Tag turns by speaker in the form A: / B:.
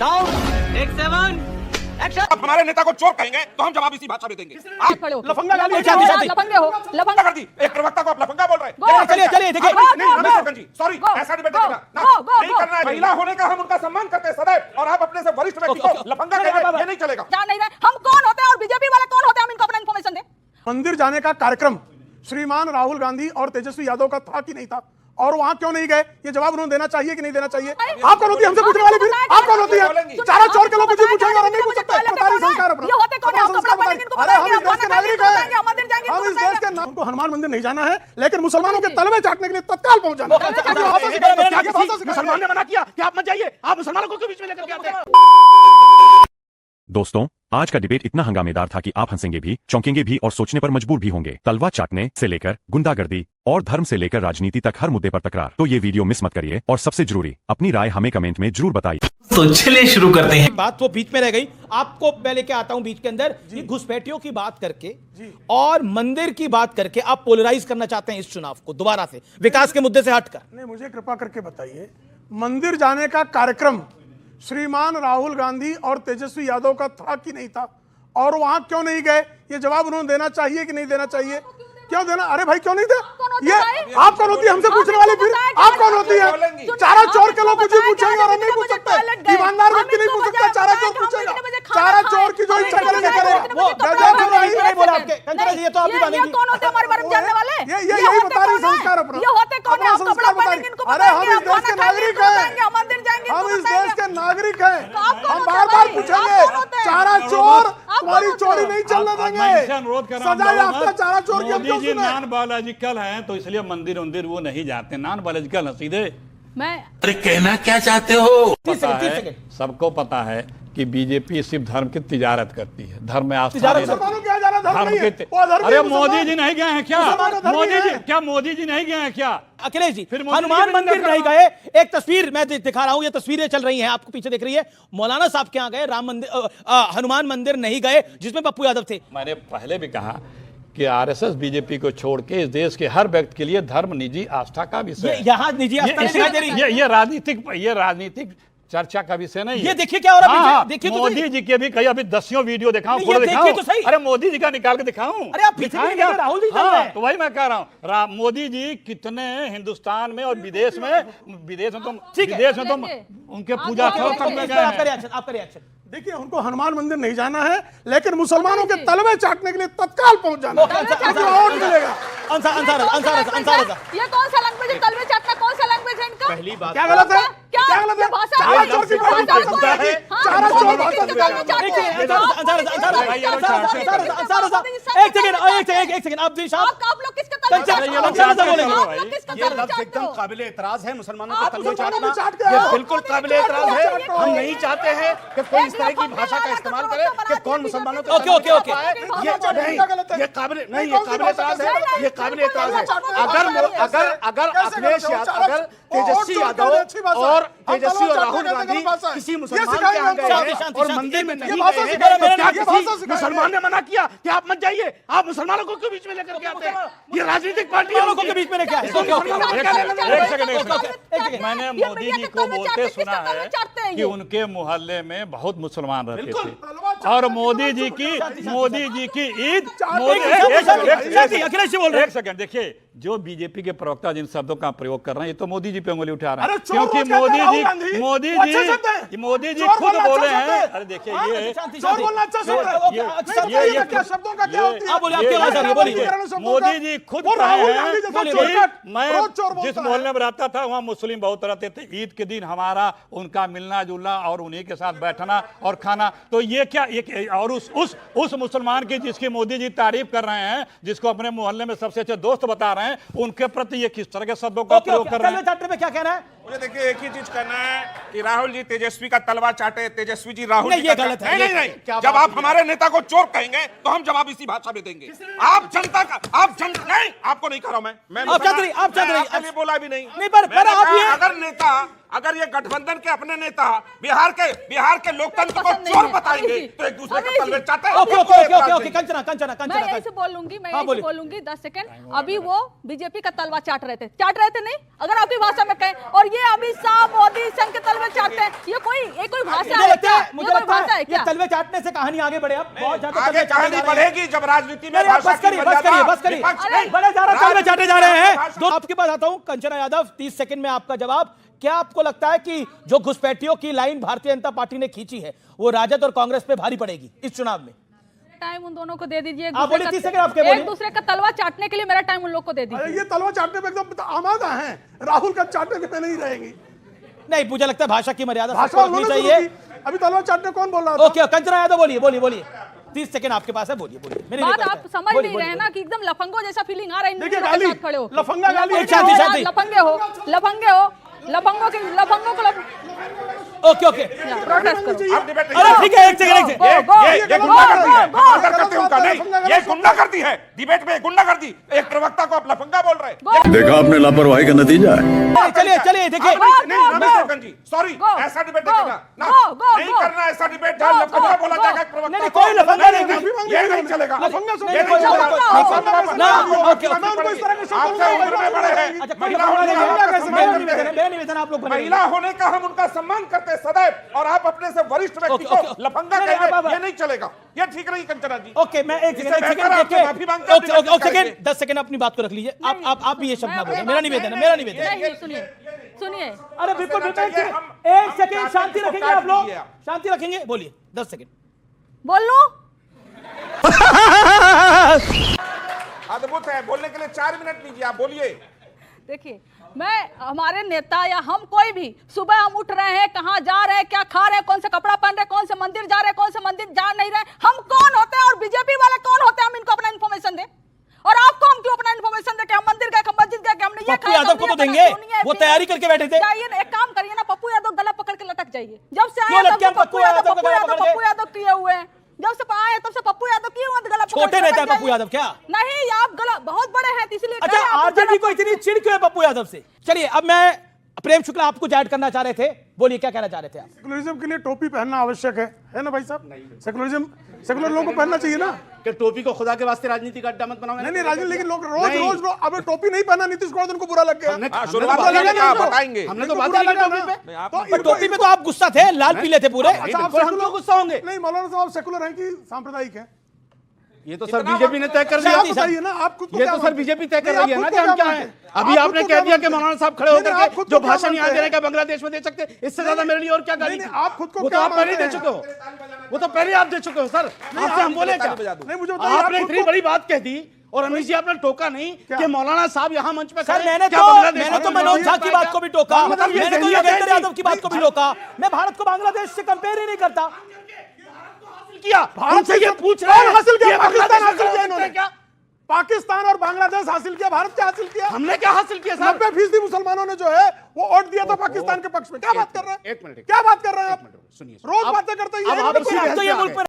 A: Sound take 7 action.
B: आप हमारे नेता को चोर कहेंगे तो हम जवाब इसी भाषा में देंगे। आप
A: लफंगा गाली
C: लफंगे हो, लफंगा
B: कर दी, एक प्रवक्ता को आप लफंगा बोल रहे हैं।
A: चलिए देखिए
B: नहीं, सॉरी, ऐसा डिबेट नहीं करना है। महिला होने का हम उनका सम्मान करते हैं सदैव, और आप अपने से वरिष्ठ व्यक्ति को लफंगा कहेंगे, ये नहीं चलेगा।
C: जान नहीं रहे हम कौन होते हैं और बीजेपी वाले कौन होते हैं, हम इनको अपना इन्फॉर्मेशन दें।
D: मंदिर जाने का कार्यक्रम श्रीमान राहुल गांधी और तेजस्वी यादव का था कि नहीं था, और वहां क्यों नहीं गए, ये जवाब उन्होंने देना चाहिए कि नहीं देना चाहिए। आप कौन होती है हमसे पूछने वाले, फिर आप कौन होती है? चारा चोर के लोग कुछ पूछेंगे और नहीं पूछ सकते। संस्कार अपना,
C: ये होते कौन है? हम कपड़ा पहनेंगे, इनको
D: अरे हम इस
C: बताएंगे,
D: देश के नागरिक हैं, हम इस देश के नाम को हनुमान मंदिर नहीं जाना है, लेकिन मुसलमानों के तलवे चाटने के लिए तत्काल पहुंच जाना है।
B: मुसलमान ने मना किया कि आप मत जाइए, आप मुसलमानों को क्यों बीच में लेकर के आते हैं?
E: दोस्तों, आज का डिबेट इतना हंगामेदार था कि आप हंसेंगे भी, चौंकेंगे भी और सोचने पर मजबूर भी होंगे। तलवा चाटने से लेकर गुंडागर्दी और धर्म से लेकर राजनीति तक हर मुद्दे पर तकरार। तो ये वीडियो मिस मत करिए, और सबसे जरूरी, अपनी राय हमें कमेंट में जरूर बताइए।
F: तो चलिए शुरू करते हैं।
A: बात तो बीच में रह गई, आपको मैं लेके आता हूं बीच के अंदर। ये घुसपैठियों की बात करके और मंदिर की बात करके आप पोलराइज करना चाहते हैं इस चुनाव को दोबारा से, विकास के मुद्दे से हटकर।
D: नहीं, मुझे कृपा करके बताइए, मंदिर जाने का कार्यक्रम श्रीमान राहुल गांधी और तेजस्वी यादव का था कि नहीं था, और वहां क्यों नहीं गए, ये जवाब उन्होंने देना चाहिए कि नहीं देना चाहिए। क्यों देना? अरे भाई क्यों नहीं दे? ये आप कौन होती है हमसे पूछने वाले, फिर आप कौन होती है? चारा चोर के लोग कुछ पूछेंगे और नहीं पूछ सकते। ईमानदार व्यक्ति नहीं पूछ सकता, चारा चोर पूछेगा। चारा चोर की जो इच्छा करेगा
A: ये तो आप भी मानेंगे।
C: कौन होते हैं हमारे बारे में जानने वाले?
D: ये यही बता रही संस्कार अपना।
C: ये होते कौन है? हम कपड़ा पहनेंगे, इनको
D: अरे हम
C: बताएंगे,
D: इस देश के नागरिक हैं,
C: हम मंदिर जाएंगे,
D: हम इस देश के नागरिक हैं।
C: कौन
D: हम
C: होते
D: बार
C: हैं
D: बार
C: भाई?
D: पूछेंगे,
C: आप कौन होते हैं?
D: चारा चोर तुम्हारी
C: होते
D: चोरी
C: हैं?
D: नहीं चलने देंगे। सजा याफ्ता चारा चोर की हम क्यों
G: मोदी जी
D: सुने?
G: नॉन बायोलॉजिकल हैं, तो इसलिए मंदिर वो नहीं जाते, नॉन बायोलॉजिकल है सीधे।
C: मैं
F: अरे कहना क्या चाहते हो?
G: पता है, सबको पता है कि बीजेपी सिर्फ धर्म की तिजारत करती है, धर्म में आस्था नहीं रखती।
D: मुसलमानों क्या जाना धर्म नहीं है? वो अधर्मी
G: अरे
D: मुसलमान-
G: मोदी जी नहीं गए हैं क्या?
D: मुसलमान अधर्मी
G: मोदी जी
D: हैं।
G: क्या मोदी जी नहीं गए हैं क्या?
A: अखिलेश जी,
G: फिर मोदी जी
A: हनुमान
G: भी
A: मंदिर
G: निंदा
A: नहीं
G: कर
A: गए। एक तस्वीर मैं दिखा रहा हूं, ये तस्वीरें चल रही हैं, आपको पीछे दिख रही है। मौलाना साहब के यहाँ गए, राम मंदिर हनुमान मंदिर नहीं गए, जिसमें पप्पू यादव थे।
G: मैंने पहले भी कहा कि आरएसएस बीजेपी को छोड़ के इस देश के हर व्यक्ति के लिए धर्म निजी आस्था का विषय है।
A: यहाँ निजी आस्था नहीं दिखाई दे रही है।
G: ये राजनीतिक चर्चा का विषय नहीं है।
A: ये देखिए क्या हो रहा है पीछे, देखिए तो
G: मोदी
A: सही।
G: जी के भी कई अभी 10 वीडियो दिखाऊं,
A: नहीं,
G: फोटो
A: ये
G: दिखाऊं।
A: देखिए तो सही।
G: अरे मोदी जी का निकाल के दिखाऊं?
A: अरे आप पीछे
G: दिखाएं
A: देखिए,
G: क्या?
A: राहुल जी चल रहे हैं।
G: तो वही मैं कह रहा हूं, मोदी जी कितने हिंदुस्तान में और विदेश में तुम
A: ठीक है।
G: विदेश में तुम उनके पूजा स्थल तक में गए हैं।
A: आपका रिएक्शन।
D: देखिए, उनको हनुमान मंदिर नहीं जाना है, लेकिन मुसलमानों के तलवे चाटने के लिए तत्काल पहुंच जाना है। वोट मिलेगा।
C: ये कौन सा लैंग्वेज है? तलवे चाटना कौन सा लैंगवेज है इनका?
A: पहली बात
D: क्या गलत है?
C: क्या
D: क्या गलत है?
C: भाषा
D: चारा
C: है?
D: चोर की
C: भाषा
D: भाषा
C: है?
D: सुनता है।
C: हाँ,
D: चारा
C: मोदी
D: चोर
C: जी
D: भाषा
C: किसके
D: सुनता
C: तलवे
D: है।
C: चाटते हैं? आप लोग किसके तलवे चाटते हो? आप लोग किसका
H: ये
C: तलवे
H: लफ्ज
C: चाटते
H: एकदम
C: हो?
H: काबिल एतराज है, मुसलमानों
C: आप
H: का तलवे
D: मुसलमानों
H: चाटना।
D: को चाट के
H: ये
D: आओ।
H: बिल्कुल काबिल एतराज है। हम नहीं चाहते हैं कि कोई इस तरह की भाषा का इस्तेमाल करे कि कौन मुसलमानों को
A: ओके, ओके, ओके।
H: ये नहीं, ये काबिल एतराज है, ये काबिल एतराज है। अगर अखिलेश यादव, अगर तेजस्वी यादव और राहुल गांधी किसी मुसलमान के यहाँ गए हैं और मंदिर में नहीं गए हैं, तो क्या किसी मुसलमान ने मना किया कि आप मत जाइए, आप मुसलमानों को क्यों बीच में लेकर के आते हैं? ये राजनीतिक पार्टी
A: लोगों के बीच में लेके आए।
G: मैंने मोदी जी को बोलते सुना है कि उनके मोहल्ले में बहुत मुसलमान रहते थे, और मोदी जी की ईद
A: अखिलेश जी बोल रहे हैं।
G: एक सेकंड देखिए, जो बीजेपी के प्रवक्ता जिन शब्दों का प्रयोग कर रहे हैं, ये तो मोदी जी पे उंगली उठा रहे हैं, क्योंकि मोदी जी खुद बोले हैं। अरे देखिए, मोदी जी खुद कहे हैं, मैं जिस मोहल्ले में रहता था वहाँ मुस्लिम बहुत रहते थे, ईद के दिन हमारा उनका मिलना जुलना और उन्हीं के साथ बैठना और खाना। तो ये क्या, और उस मुसलमान की जिसकी मोदी जी तारीफ कर रहे हैं, जिसको अपने मोहल्ले में सबसे अच्छे दोस्त बता रहे हैं, उनके प्रति ये किस तरह के शब्दों का प्रयोग कर रहे हैं?
A: चाटने पे क्या कहना है?
B: मुझे देखिए, एक ही चीज कहना है कि राहुल जी तेजस्वी का तलवा चाटे, तेजस्वी जी राहुल
A: नहीं,
B: जी
A: ये
B: का
A: गलत है।
B: नहीं, जब आप हमारे नेता को चोर कहेंगे तो हम जवाब इसी भाषा में देंगे। आप जनता का, नहीं, आपको नहीं कह रहा हूं मैं
A: आप चाहते रही
B: आपके लिए बोला भी नहीं।
A: पर आप ये
B: अगर नेता, अगर ये गठबंधन के अपने नेता बिहार के लोकतंत्र को चोर बताएंगे तो एक दूसरे के तलवे चाटे हैं।
A: ओके, कंचना
C: मैं यही से बोलूंगी 10 सेकंड। अभी वो बीजेपी का तलवा चाट रहे थे नहीं? अगर आपकी भाषा में कहें, और ये अमित शाह मोदी संघ के तलवे चाटते हैं, ये कोई भाषा है क्या?
A: मुझे लगता है ये तलवे चाटने से कहानी आगे बढ़े। अब बहुत ज्यादा
B: आगे कहानी बढ़ेगी जब राजनीति में
A: बस करिए बड़े ज्यादा तलवे चाटे जा रहे हैं। तो आपके पास आता हूं कंचना यादव, 30 सेकंड में आपका जवाब। क्या आपको लगता है कि जो घुसपैठियों की लाइन भारतीय जनता पार्टी ने खींची है वो राजद और कांग्रेस पे भारी पड़ेगी इस चुनाव में?
C: टाइम उन दोनों को दे दीजिए,
A: आप बोलिए 30 सेकंड आपके,
C: एक दूसरे का तलवा चाटने के लिए मेरा टाइम उन लोग को दे दीजिए।
D: ये तलवा चाटने पे एकदम आमादा है, राहुल का चाटने पे नहीं रहेंगी।
A: नहीं, मुझे लगता है भाषा की मर्यादा
D: भाषा
A: होनी चाहिए।
D: अभी तलवा चाटने कौन बोल रहा था?
A: ओके कंचना यादव बोलिए 30 सेकंड आपके पास है, बोलिए
C: बात आप समझ नहीं रहे ना कि एकदम लफंगो जैसा फीलिंग आ रहा है इन
D: देखिए
C: लोगों के साथ खड़े हो।
D: लफंगा गाली
C: लफंगे हो लफंगों को
A: ओके
C: प्रोटेस्ट करो।
B: आप डिबेट
A: अरे ठीक है, एक सेकंड
B: ये गुंडागर्दी है, गुंडागर्दी उनका नहीं, ये गुंडागर्दी है। डिबेट में गुंडागर्दी, एक प्रवक्ता को आप लफंगा बोल रहे हैं।
I: देखा आपने लापरवाही का नतीजा है।
A: चलिए देखिए,
B: नहीं सॉरी, ऐसा डिबेट नहीं करना, नहीं करना ऐसा डिबेट जहां लफंगा बोला जाएगा एक प्रवक्ता
A: नहीं,
B: को।
A: कोई लफंगा नहीं,
B: ये नहीं चलेगा,
A: लफंगा
B: ये नहीं चलेगा।
A: ना, ओके,
B: आपसे उम्र में बड़े हैं,
A: अच्छा कोई लफंगा नहीं, मेरा निवेदन आप लोग बने
B: महिला होने का हम उनका सम्मान करते हैं सदैव, और आप अपने से वरिष्ठ व्यक्ति को लफंगा कहेंगे, ये नहीं चलेगा, ये ठीक नहीं कंचना जी।
A: ओके, मैं एक सेकंड
B: माफी मांगता हूं।
A: सेकंड 10 सेकंड अपनी बात को रख लीजिए। आप भी ये शब्द ना बोलें, मेरा निवेदन है।
C: नहीं, सुनिए
A: अरे बिल्कुल एक सेकंड शांति रखेंगे, आप लोग शांति रखेंगे, बोलिए 10 सेकंड
C: बोल लो।
B: अद्भुत है, बोलने के लिए 4 मिनट लीजिए, आप बोलिए।
C: देखिए, मैं हमारे नेता या हम कोई भी सुबह हम उठ रहे हैं, कहाँ जा रहे हैं, क्या खा रहे हैं, कौन सा कपड़ा पहन रहे हैं, कौन से मंदिर जा रहे हैं, कौन से मंदिर जा नहीं रहे, हम कौन होते हैं और बीजेपी वाले कौन होते हैं, हम इनको अपना इन्फॉर्मेशन दें? और आपको हम क्यों अपना इन्फॉर्मेशन दें कि हम मंदिर गए, मस्जिद गए, कि हमने ये
A: पप्पू यादव को तो देंगे, वो तैयारी करके बैठे थे।
C: जाइए ना, एक काम करिए ना, पप्पू यादव गला पकड़ के लटक जाइए। जब से
A: क्यों
C: आए
A: लटके हम
C: पप्पू यादव किए हुए हैं, जब से आए तब से पप्पू यादव किए हुए गला पकड़ के
A: छोटे नेता
C: लटक
A: पप्पू
C: जाइए।
A: यादव क्या?
C: नहीं, आप गला बहुत बड़े हैं, इसलिए
A: अच्छा, आरजेडी को इतनी चिढ़ क्यों है पप्पू यादव से? चलिए, अब मैं प्रेम शुक्ला आपको ऐड करना चाह रहे थे, बोलिए क्या कहना चाह रहे थे आप?
D: सेकुलरिज्म के लिए टोपी पहनना आवश्यक है ना भाई साहब? सेकुलर लोगों को पहनना चाहिए ना।
H: कि टोपी को खुदा के वास्ते राजनीति का अड्डा मत बनाओ।
D: नहीं राजनीति, लेकिन लोग रोज अब टोपी नहीं पहना, नीतीश कुमार उनको बुरा लग गया।
B: बताएंगे,
H: हमने तो बात की टोपी पे।
A: टोपी पे तो आप गुस्सा थे, लाल पीले थे पूरे।
D: अच्छा, आप
H: हम लोग गुस्सा होंगे।
D: नहीं मौलाना साहब, सेकुलर हैं कि सांप्रदायिक हैं?
H: ये तो सर बीजेपी ने तय कर दिया।
D: आप बताइए ना, आप खुद को
H: ये
D: क्या
H: तो सर
D: मानते हैं?
H: बीजेपी तय कर
D: नहीं,
H: रही है
D: आप
H: ना
D: खुद
H: कि
D: को
H: हम
D: क्या
H: क्या हैं।
D: मानते हैं?
H: अभी
D: आप
H: आपने
D: खुद को
H: कह
D: क्या
H: दिया कि
D: मानते हैं?
H: मौलाना साहब खड़े
D: नहीं,
H: होकर
D: आप
H: के
D: खुद
H: जो
D: को क्या
H: भाषण यहाँ
D: मानते
H: दे रहे
D: हैं?
H: हैं बांग्लादेश में दे सकते, इससे ज्यादा मेरे लिए और क्या गाली
D: नहीं, आप खुद को
H: वो तो
D: क्या
H: आप पहले
D: मानते
H: दे चुके
D: हैं?
H: हो, वो तो पहले आप दे चुके हो सर। आपसे हम बोले क्या?
D: नहीं, मुझे बताइए,
H: आपने
D: आप
H: इतनी
D: खुद को-
H: बड़ी बात कह दी और अमित जी आपने टोका नहीं कि मौलाना साहब यहाँ मंच पे
A: सर, मैंने तो मनोज झा की बात को भी टोका, मैंने तो योगेंद्र यादव की बात को भी टोका। मैं भारत को बांग्लादेश से कंपेयर ही नहीं करता।
H: किया भारत से ये पूछ रहे हैं,
D: हासिल किया,
H: ये
D: पाकिस्तान
H: बांग्लादेश
D: हासिल किया
H: में
D: इन्होंने।
H: क्या
D: पाकिस्तान और बांग्लादेश हासिल किया, भारत क्या हासिल किया?
H: हमने क्या हासिल किया सर?
D: 90% मुसलमानों ने जो है वो वोट दिया था पाकिस्तान के पक्ष में। क्या बात कर रहे हैं?
H: एक मिनट,
D: क्या बात कर रहे हैं आप?
H: सुनिए
D: रोज बातें करते हैं,
H: अब आप
D: ये
A: तो ये मुल्क पे